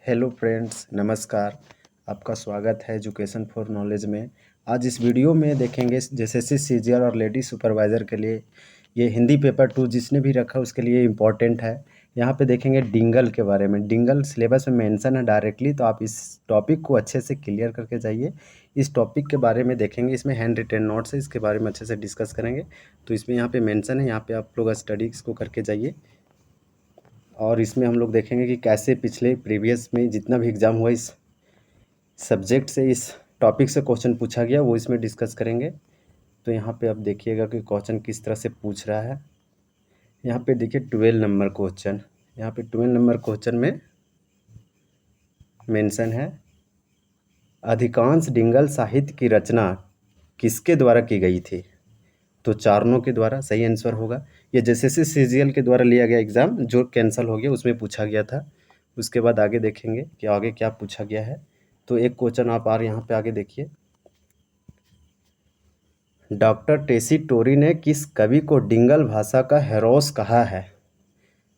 Hello friends, नमस्कार। आपका स्वागत है एजुकेशन फॉर नॉलेज में। आज इस वीडियो में देखेंगे जेएसएससी सीजीएल और लेडी सुपरवाइज़र के लिए ये हिंदी पेपर 2 जिसने भी रखा उसके लिए इम्पॉर्टेंट है। यहाँ पे देखेंगे डिंगल के बारे में। डिंगल सिलेबस में मेंशन है डायरेक्टली, तो आप इस टॉपिक को अच्छे से क्लियर करके जाइए। इस टॉपिक के बारे में देखेंगे, इसमें हैंड रिटेन नोट्स है, इसके बारे में अच्छे से डिस्कस करेंगे। तो इसमें यहाँ पे मेंशन है, यहाँ पे आप लोग स्टडी इसको करके जाइए। और इसमें हम लोग देखेंगे कि कैसे पिछले प्रीवियस में जितना भी एग्ज़ाम हुआ इस सब्जेक्ट से, इस टॉपिक से क्वेश्चन पूछा गया, वो इसमें डिस्कस करेंगे। तो यहाँ पे आप देखिएगा कि क्वेश्चन किस तरह से पूछ रहा है। यहाँ पे देखिए 12 नंबर क्वेश्चन। यहाँ पे 12 नंबर क्वेश्चन में मेंशन है, अधिकांश डिंगल साहित्य की रचना किसके द्वारा की गई थी? तो चारणों के द्वारा सही आंसर होगा। ये जेएसएससी सीजीएल के द्वारा लिया गया एग्ज़ाम जो कैंसिल हो गया, उसमें पूछा गया था। उसके बाद आगे देखेंगे कि आगे क्या पूछा गया है। तो एक क्वेश्चन आप यहाँ पे आगे देखिए, डॉक्टर टेसी टोरी ने किस कवि को डिंगल भाषा का हेरोस कहा है?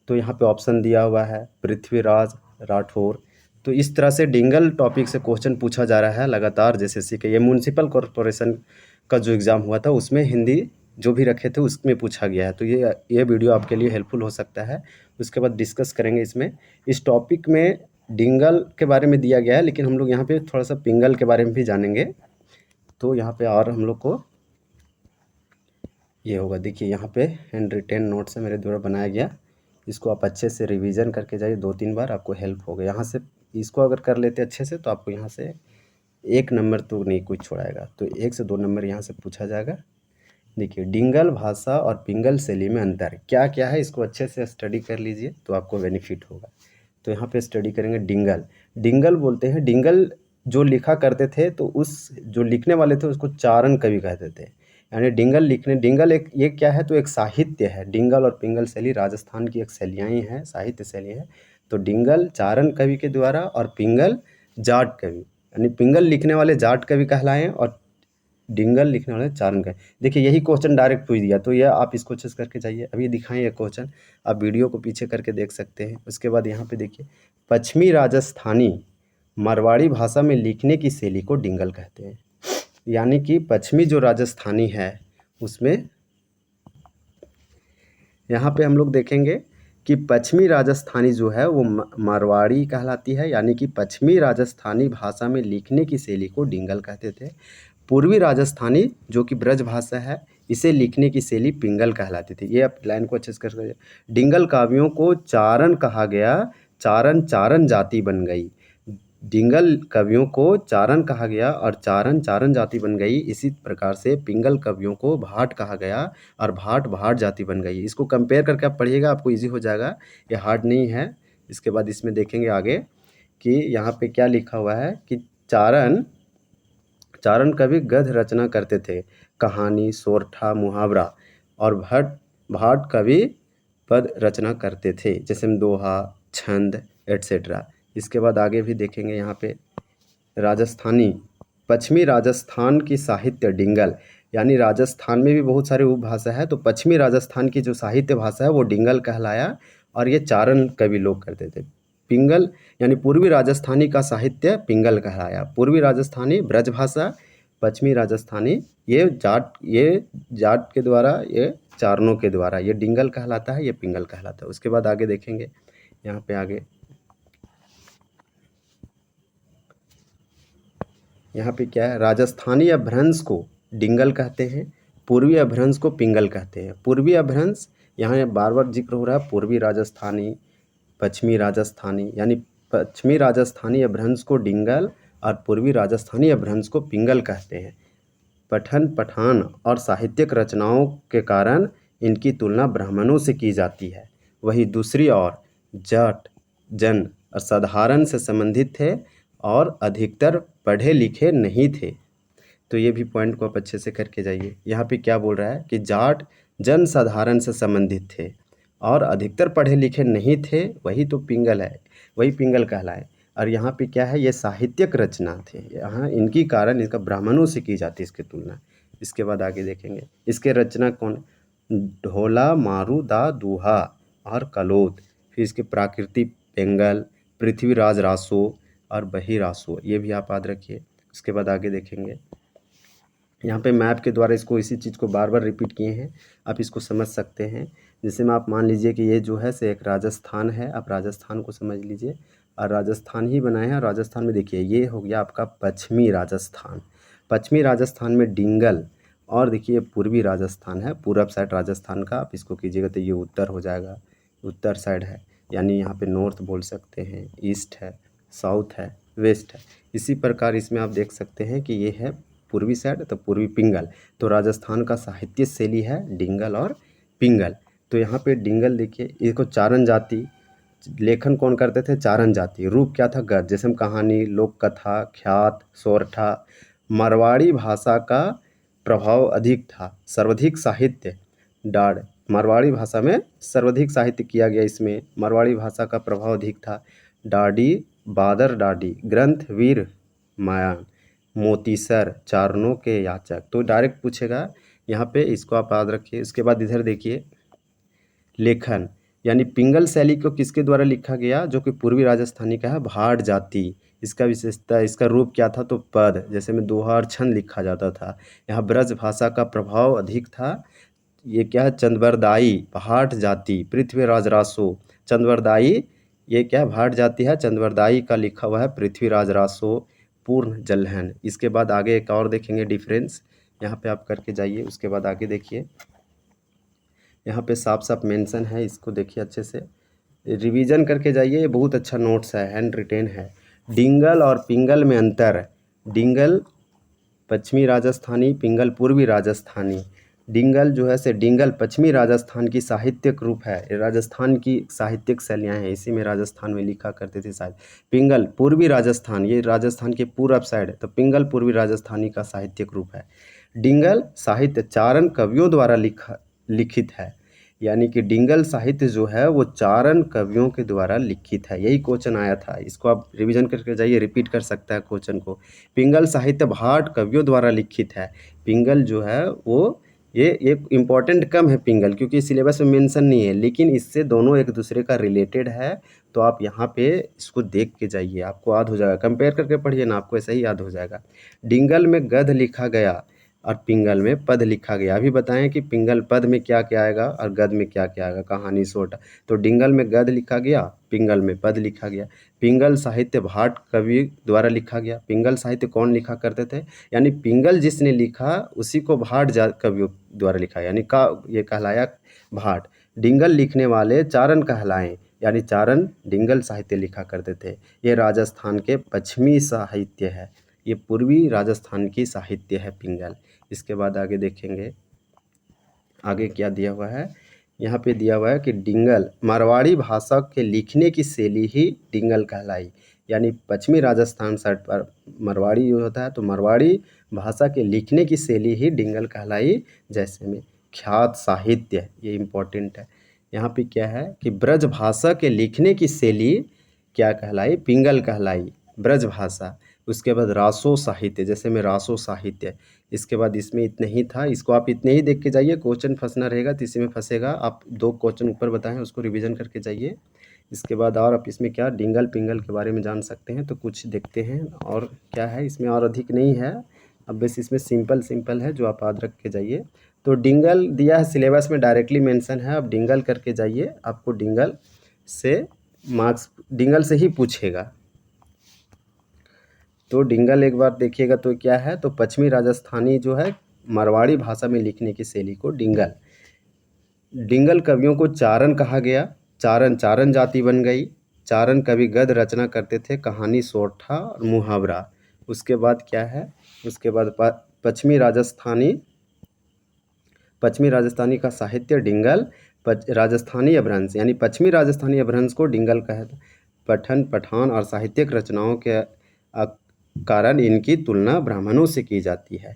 तो यहाँ पे ऑप्शन दिया हुआ है, पृथ्वीराज राठौर। तो इस तरह से डिंगल टॉपिक से क्वेश्चन पूछा जा रहा है लगातार जेएसएससी के। ये म्यूनसिपल कॉरपोरेशन का जो एग्ज़ाम हुआ था उसमें हिंदी जो भी रखे थे उसमें पूछा गया है। तो ये वीडियो आपके लिए हेल्पफुल हो सकता है। उसके बाद डिस्कस करेंगे इसमें। इस टॉपिक में डिंगल के बारे में दिया गया है, लेकिन हम लोग यहाँ पे थोड़ा सा पिंगल के बारे में भी जानेंगे। तो यहाँ पे और हम लोग को ये होगा, देखिए यहाँ पे हैंड रिटेन नोट्स है मेरे द्वारा बनाया गया। इसको आप अच्छे से रिवीजन करके जाइए 2-3 बार, आपको हेल्प होगा। यहाँ से इसको अगर कर लेते अच्छे से तो आपको यहाँ से 1 नंबर तो नहीं कुछ छोड़ाएगा, तो 1 से 2 नंबर यहाँ से पूछा जाएगा। देखिए डिंगल भाषा और पिंगल शैली में अंतर क्या क्या है, इसको अच्छे से स्टडी कर लीजिए तो आपको बेनिफिट होगा। तो यहाँ पे स्टडी करेंगे डिंगल। डिंगल बोलते हैं, डिंगल जो लिखा करते थे तो उस जो लिखने वाले थे उसको चारण कवि कहते थे। यानी डिंगल एक ये क्या है, तो एक साहित्य है। डिंगल और पिंगल शैली राजस्थान की एक शैलियाँ ही हैं, साहित्य शैली है। तो डिंगल चारण कवि के द्वारा और पिंगल जाट कवि, यानी पिंगल लिखने वाले जाट कवि कहलाएं और डिंगल लिखने वाले चारण कवि। देखिए यही क्वेश्चन डायरेक्ट पूछ दिया, तो यह आप इसको अच्छे से करके जाइए। अभी दिखाएं ये क्वेश्चन, आप वीडियो को पीछे करके देख सकते हैं। उसके बाद यहाँ पे देखिए, पश्चिमी राजस्थानी मारवाड़ी भाषा में लिखने की शैली को डिंगल कहते हैं। यानी कि पश्चिमी जो राजस्थानी है उसमें यहाँ पे हम लोग देखेंगे कि पश्चिमी राजस्थानी जो है वो मारवाड़ी कहलाती है, यानी कि पश्चिमी राजस्थानी भाषा में लिखने की शैली को डिंगल कहते थे। पूर्वी राजस्थानी जो कि ब्रज भाषा है, इसे लिखने की शैली पिंगल कहलाती थी। ये आप लाइन को अच्छे से कर, डिंगल काव्यों को चारण कहा गया, चारण चारण जाति बन गई। डिंगल कवियों को चारण कहा गया और चारण चारण जाति बन गई। इसी प्रकार से पिंगल कवियों को भाट कहा गया और भाट भाट जाति बन गई। इसको कंपेयर करके आप पढ़िएगा, आपको इजी हो जाएगा, ये हार्ड नहीं है। इसके बाद इसमें देखेंगे आगे कि यहाँ पे क्या लिखा हुआ है कि चारण चारण कवि गद्य रचना करते थे, कहानी, सोरठा, मुहावरा, और भाट कवि पद रचना करते थे, जैसे दोहा, छंद एट्सेट्रा। इसके बाद आगे भी देखेंगे यहाँ पे राजस्थानी, पश्चिमी राजस्थान की साहित्य डिंगल, यानी राजस्थान में भी बहुत सारे उपभाषा है, तो पश्चिमी राजस्थान की जो साहित्य भाषा है वो डिंगल कहलाया और ये चारण कवि लोग करते थे। पिंगल यानी पूर्वी राजस्थानी का साहित्य पिंगल कहलाया। पूर्वी राजस्थानी ब्रजभाषा, पश्चिमी राजस्थानी ये जाट के द्वारा, ये चारणों के द्वारा ये डिंगल कहलाता है, ये पिंगल कहलाता है। उसके बाद आगे देखेंगे यहाँ पे आगे, यहाँ पे क्या है, राजस्थानी अभ्रंश को डिंगल कहते हैं, पूर्वी अभ्रंश को पिंगल कहते हैं। पूर्वी अभ्रंश यहाँ बार बार जिक्र हो रहा है, पूर्वी राजस्थानी, पश्चिमी राजस्थानी, यानी पश्चिमी राजस्थानी अभ्रंश को डिंगल और पूर्वी राजस्थानी अभ्रंश को पिंगल कहते हैं। पठन पठान और साहित्यिक रचनाओं के कारण इनकी तुलना ब्राह्मणों से की जाती है। वही दूसरी ओर जाट जन और साधारण से संबंधित थे और अधिकतर पढ़े लिखे नहीं थे। तो ये भी पॉइंट को आप अच्छे से करके जाइए। यहाँ पे क्या बोल रहा है कि जाट जन साधारण से संबंधित थे और अधिकतर पढ़े लिखे नहीं थे, वही तो पिंगल है, वही पिंगल कहलाए। और यहाँ पे क्या है, ये साहित्यिक रचना थे, यहाँ इनकी कारण इसका ब्राह्मणों से की जाती है इसकी तुलना। इसके बाद आगे देखेंगे इसके रचना कौन, ढोला, मारू दा, दूहा और कलोद। फिर इसके प्राकृतिक पेंगल, पृथ्वीराज रासो और बहिरासो, ये भी आप याद रखिए। उसके बाद आगे देखेंगे, यहाँ पे मैप के द्वारा इसको इसी चीज़ को बार बार रिपीट किए हैं, आप इसको समझ सकते हैं। जैसे में आप मान लीजिए कि ये जो है से एक राजस्थान है, आप राजस्थान को समझ लीजिए और राजस्थान ही बनाए हैं। राजस्थान में देखिए ये हो गया आपका पश्चिमी राजस्थान, पश्चिमी राजस्थान में डिंगल, और देखिए पूर्वी राजस्थान है, पूरब साइड राजस्थान का, आप इसको कीजिएगा तो ये उत्तर हो जाएगा, उत्तर साइड है, यानी यहाँ पे नॉर्थ बोल सकते हैं, ईस्ट है, साउथ है, वेस्ट है। इसी प्रकार इसमें आप देख सकते हैं कि ये है पूर्वी साइड, तो पूर्वी पिंगल। तो राजस्थान का साहित्य शैली है डिंगल और पिंगल। तो यहाँ पे डिंगल देखिए, इसको चारण जाति, लेखन कौन करते थे? चारण जाति। रूप क्या था? गद्य। जैसे हम कहानी, लोक कथा, ख्यात, सोरठा। मारवाड़ी भाषा का प्रभाव अधिक था, सर्वाधिक साहित्य डाढ़, मारवाड़ी भाषा में सर्वाधिक साहित्य किया गया, इसमें मारवाड़ी भाषा का प्रभाव अधिक था। डाडी, बादर डाडी ग्रंथ, वीर मायान, मोतीसर, चारणों के याचक। तो डायरेक्ट पूछेगा यहाँ पे, इसको आप याद रखिए। उसके बाद इधर देखिए लेखन, यानी पिंगल शैली को किसके द्वारा लिखा गया? जो कि पूर्वी राजस्थानी का है, भाट जाति। इसका विशेषता, इसका रूप क्या था? तो पद, जैसे में दोहा और छंद लिखा जाता था। यहाँ ब्रज भाषा का प्रभाव अधिक था। ये क्या है? चंद्रवरदायी, भाट जाति, पृथ्वीराज रासो। चंद्रवरदायी ये क्या? भाट जाति है। चंद्रवरदायी का लिखा हुआ है पृथ्वीराज रासो, पूर्ण जल्हन। इसके बाद आगे एक और देखेंगे डिफरेंस, यहाँ पे आप करके जाइए। उसके बाद आगे देखिए, यहाँ पे साफ साफ मेंशन है, इसको देखिए अच्छे से, रिवीजन करके जाइए, ये बहुत अच्छा नोट्स है, हैंड रिटेन है। डिंगल और पिंगल में अंतर। डिंगल पश्चिमी राजस्थानी, पिंगल पूर्वी राजस्थानी। डिंगल जो है से, डिंगल पश्चिमी राजस्थान की साहित्यिक रूप है, ये राजस्थान की साहित्यिक शैलियाँ हैं, इसी में राजस्थान में लिखा करते थे शायद। पिंगल पूर्वी राजस्थान, ये राजस्थान के पूरब साइड है, तो पिंगल पूर्वी राजस्थानी का साहित्यिक रूप है। डिंगल साहित्य चारण कवियों द्वारा लिखित है, यानी कि डिंगल साहित्य जो है वो चारण कवियों के द्वारा लिखित है। यही क्वेश्चन आया था, इसको आप रिवीजन करके जाइए, रिपीट कर सकता है क्वेश्चन को। पिंगल साहित्य भाट कवियों द्वारा लिखित है। पिंगल जो है वो, ये एक इम्पॉर्टेंट कम है पिंगल, क्योंकि सिलेबस में मेंशन नहीं है, लेकिन इससे दोनों एक दूसरे का रिलेटेड है। तो आप यहाँ पे इसको देख के जाइए, आपको याद हो जाएगा, कंपेयर करके पढ़िए ना, आपको ऐसा ही याद हो जाएगा। डिंगल में गद्य लिखा गया और पिंगल में पद लिखा गया। अभी बताएं कि पिंगल पद में क्या क्या आएगा और गद्य में क्या क्या आएगा, कहानी सोटा। तो डिंगल में गद्य लिखा गया, पिंगल में पद लिखा गया। पिंगल साहित्य भाट कवि द्वारा लिखा गया। पिंगल साहित्य कौन लिखा करते थे? यानी पिंगल जिसने लिखा उसी को भाट कवियों द्वारा लिखा, यानी का ये कहलाया भाट। डिंगल लिखने वाले चारण कहलाएं, यानी चारण डिंगल साहित्य लिखा करते थे। ये राजस्थान के पश्चिमी साहित्य है, ये पूर्वी राजस्थान की साहित्य है पिंगल। इसके बाद आगे देखेंगे, आगे क्या दिया हुआ है, यहाँ पे दिया हुआ है कि डिंगल मारवाड़ी भाषा के लिखने की शैली ही डिंगल कहलाई, यानी पश्चिमी राजस्थान साइड पर मारवाड़ी जो होता है, तो मारवाड़ी भाषा के लिखने की शैली ही डिंगल कहलाई। जैसे में ख्यात साहित्य, ये इम्पोर्टेंट है। यहाँ पे क्या है कि ब्रज भाषा के लिखने की शैली क्या कहलाई? पिंगल कहलाई, ब्रज भाषा। उसके बाद रासो साहित्य, जैसे में रासो साहित्य। इसके बाद इसमें इतने ही था, इसको आप इतने ही देख के जाइए, क्वेश्चन फंसना रहेगा तो इसी में फंसेगा। आप 2 क्वेश्चन ऊपर बताएं, उसको रिवीजन करके जाइए। इसके बाद और आप इसमें क्या डिंगल पिंगल के बारे में जान सकते हैं, तो कुछ देखते हैं और क्या है इसमें, और अधिक नहीं है। अब बस इसमें सिंपल है, जो आप याद रख के जाइए। तो डिंगल दिया है सिलेबस में, डायरेक्टली मेंशन है, आप डिंगल करके जाइए, आपको डिंगल से मार्क्स, डिंगल से ही पूछेगा। तो डिंगल एक बार देखिएगा तो क्या है, तो पश्चिमी राजस्थानी जो है मारवाड़ी भाषा में लिखने की शैली को डिंगल। डिंगल कवियों को चारण कहा गया, चारण जाति बन गई। चारण कवि गद्य रचना करते थे, कहानी, सोरठा और मुहावरा। उसके बाद क्या है, उसके बाद पश्चिमी राजस्थानी का साहित्य डिंगल। राजस्थानी अपभ्रंश, यानी पश्चिमी राजस्थानी अपभ्रंश को डिंगल कहते। पठन पठान और साहित्यिक रचनाओं के कारण इनकी तुलना ब्राह्मणों से की जाती है।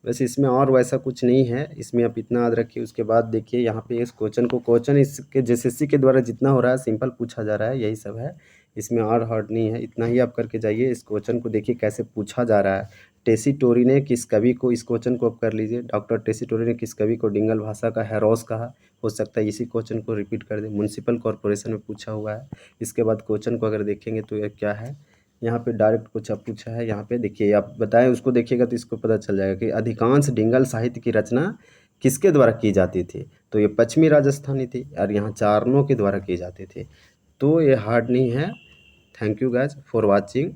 वैसे इसमें और वैसा कुछ नहीं है, इसमें आप इतना याद रखिए। उसके बाद देखिए यहाँ पे इस क्वेश्चन इसके जेएसएससी के द्वारा जितना हो रहा है सिंपल पूछा जा रहा है, यही सब है, इसमें और हार्ड नहीं है। इतना ही आप करके जाइए, इस क्वेश्चन को देखिए कैसे पूछा जा रहा है। टेसीटोरी ने किस कवि को, इस क्वेश्चन को आप कर लीजिए, डॉक्टर टेसीटोरी ने किस कवि को डिंगल भाषा का हैरोस कहा। हो सकता है इसी क्वेश्चन को रिपीट कर दें, म्युनिसिपल कॉर्पोरेशन में पूछा हुआ है। इसके बाद क्वेश्चन को अगर देखेंगे तो ये क्या है, यहाँ पे डायरेक्ट कुछ अब पूछा है। यहाँ पे देखिए, आप बताएं, उसको देखिएगा तो इसको पता चल जाएगा कि अधिकांश डिंगल साहित्य की रचना किसके द्वारा की जाती थी। तो ये पश्चिमी राजस्थानी थी और यहाँ चारणों के द्वारा की जाती थी। तो ये हार्ड नहीं है। Thank you guys for watching.